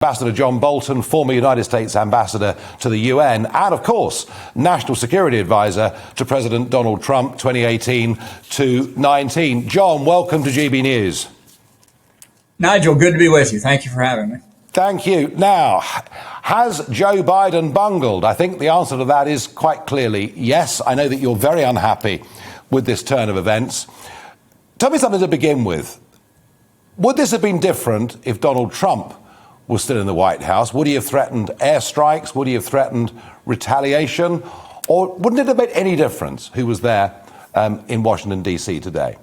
Ambassador John Bolton, former United States ambassador to the UN, and of course, National Security Advisor to President Donald Trump, 2018 to 19. John, welcome to GB News. Nigel, good to be with you. Thank you for having me. Thank you. Now, has Joe Biden bungled? I think the answer to that is quite clearly yes. I know that you're very unhappy with this turn of events. Tell me something to begin with. Would this have been different if Donald Trump was still in the White House? Would he have threatened airstrikes? Would he have threatened retaliation? Or wouldn't it have made any difference who was there in Washington, D.C. today?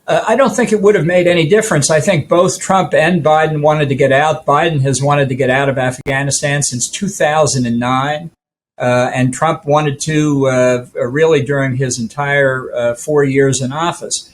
I don't think it would have made any difference. I think both Trump and Biden wanted to get out. Biden has wanted to get out of Afghanistan since 2009. And Trump wanted to really during his entire 4 years in office.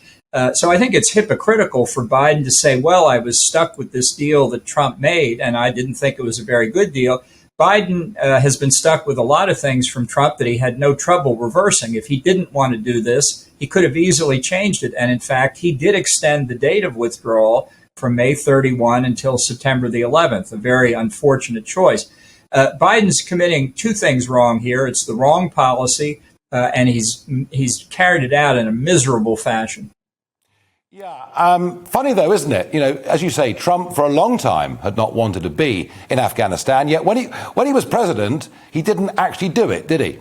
So I think it's hypocritical for Biden to say, well, I was stuck with this deal that Trump made, and I didn't think it was a very good deal. Biden has been stuck with a lot of things from Trump that he had no trouble reversing. If he didn't want to do this, he could have easily changed it. And in fact, he did extend the date of withdrawal from May 31 until September the 11th, a very unfortunate choice. Biden's committing two things wrong here. It's the wrong policy, and he's carried it out in a miserable fashion. Yeah, funny though, isn't it? You know, as you say, Trump for a long time had not wanted to be in Afghanistan. Yet when he was president, he didn't actually do it, did he?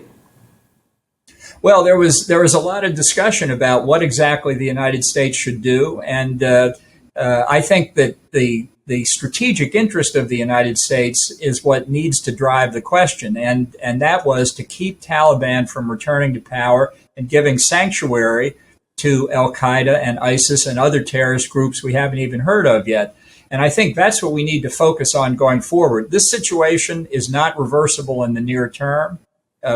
Well, there was a lot of discussion about what exactly the United States should do, and I think that the strategic interest of the United States is what needs to drive the question, and that was to keep Taliban from returning to power and giving sanctuary to al-Qaeda and ISIS and other terrorist groups we haven't even heard of yet. And I think that's what we need to focus on going forward. This situation is not reversible in the near term.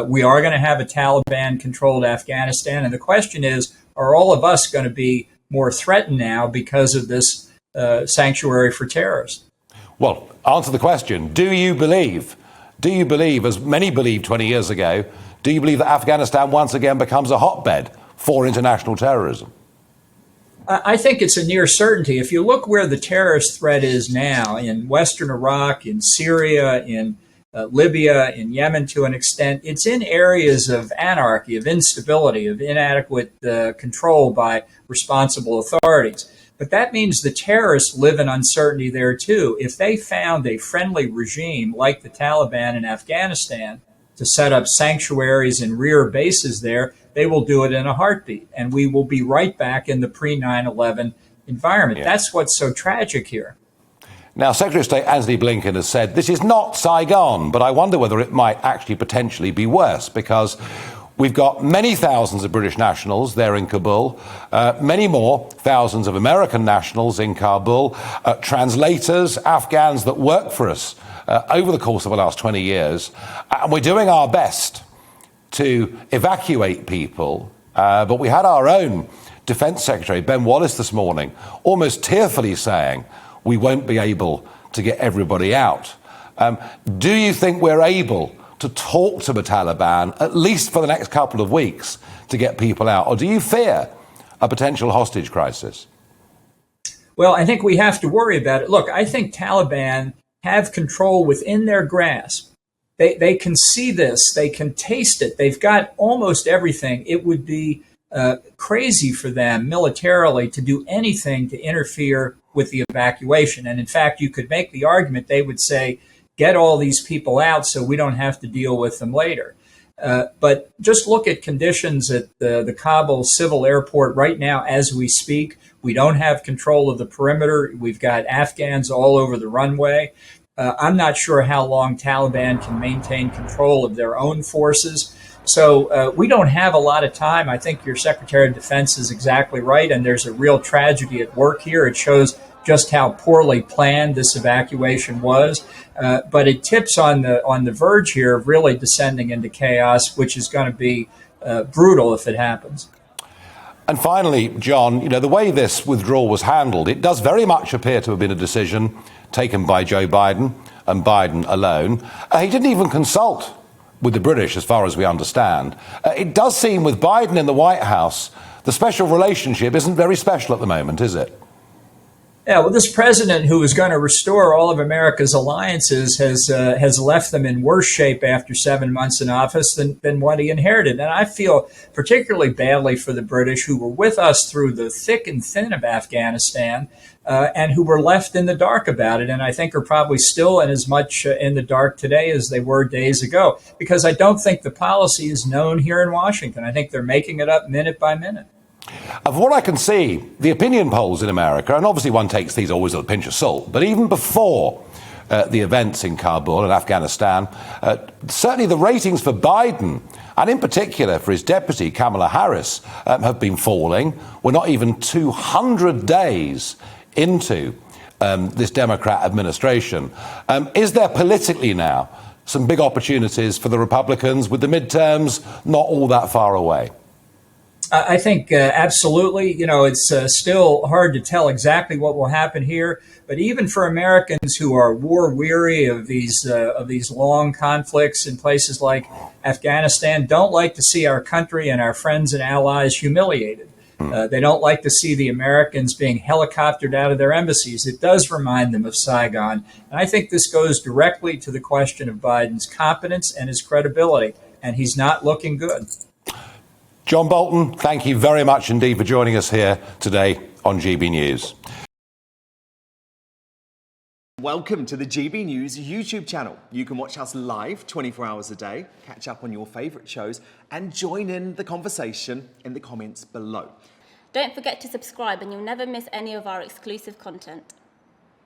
We are going to have a Taliban-controlled Afghanistan. And the question is, are all of us going to be more threatened now because of this sanctuary for terrorists? Well, answer the question. Do you believe, as many believed 20 years ago, do you believe that Afghanistan once again becomes a hotbed for international terrorism? I think it's a near certainty. If you look where the terrorist threat is now, in Western Iraq, in Syria, in Libya, in Yemen to an extent, it's in areas of anarchy, of instability, of inadequate control by responsible authorities. But that means the terrorists live in uncertainty there too. If they found a friendly regime like the Taliban in Afghanistan to set up sanctuaries and rear bases there, they will do it in a heartbeat, and we will be right back in the pre-9/11 environment. Yeah. That's what's so tragic here. Now, Secretary of State Antony Blinken has said this is not Saigon, but I wonder whether it might actually potentially be worse, because we've got many thousands of British nationals there in Kabul, many more thousands of American nationals in Kabul, translators, Afghans that work for us over the course of the last 20 years. And we're doing our best to evacuate people, but we had our own Defence Secretary, Ben Wallace, this morning, almost tearfully saying we won't be able to get everybody out. Do you think we're able to talk to the Taliban, at least for the next couple of weeks, to get people out? Or do you fear a potential hostage crisis? Well, I think we have to worry about it. Look, I think Taliban have control within their grasp. They can see this. They can taste it. They've got almost everything. It would be crazy for them militarily to do anything to interfere with the evacuation. And in fact, you could make the argument they would say, get all these people out so we don't have to deal with them later. But just look at conditions at the Kabul civil airport right now as we speak. We don't have control of the perimeter. We've got Afghans all over the runway. I'm not sure how long Taliban can maintain control of their own forces. So we don't have a lot of time. I think your Secretary of Defense is exactly right, and there's a real tragedy at work here. It shows just how poorly planned this evacuation was, but it tips on the verge here of really descending into chaos, which is going to be brutal if it happens. And finally, John, you know, the way this withdrawal was handled, it does very much appear to have been a decision taken by Joe Biden and Biden alone. He didn't even consult with the British, as far as we understand. It does seem with Biden in the White House, the special relationship isn't very special at the moment, is it? Yeah, well, this president who was going to restore all of America's alliances has left them in worse shape after 7 months in office than what he inherited. And I feel particularly badly for the British who were with us through the thick and thin of Afghanistan and who were left in the dark about it. And I think are probably still in as much in the dark today as they were days ago, because I don't think the policy is known here in Washington. I think they're making it up minute by minute. Of what I can see, the opinion polls in America, and obviously one takes these always with a pinch of salt, but even before the events in Kabul and Afghanistan, certainly the ratings for Biden, and in particular for his deputy, Kamala Harris, have been falling. We're not even 200 days into this Democrat administration. Is there politically now some big opportunities for the Republicans with the midterms not all that far away? I think absolutely. You know, it's still hard to tell exactly what will happen here. But even for Americans who are war weary of these long conflicts in places like Afghanistan, don't like to see our country and our friends and allies humiliated. They don't like to see the Americans being helicoptered out of their embassies. It does remind them of Saigon. And I think this goes directly to the question of Biden's competence and his credibility. And he's not looking good. John Bolton, thank you very much indeed for joining us here today on GB News. Welcome to the GB News YouTube channel. You can watch us live 24 hours a day, catch up on your favourite shows and join in the conversation in the comments below. Don't forget to subscribe and you'll never miss any of our exclusive content.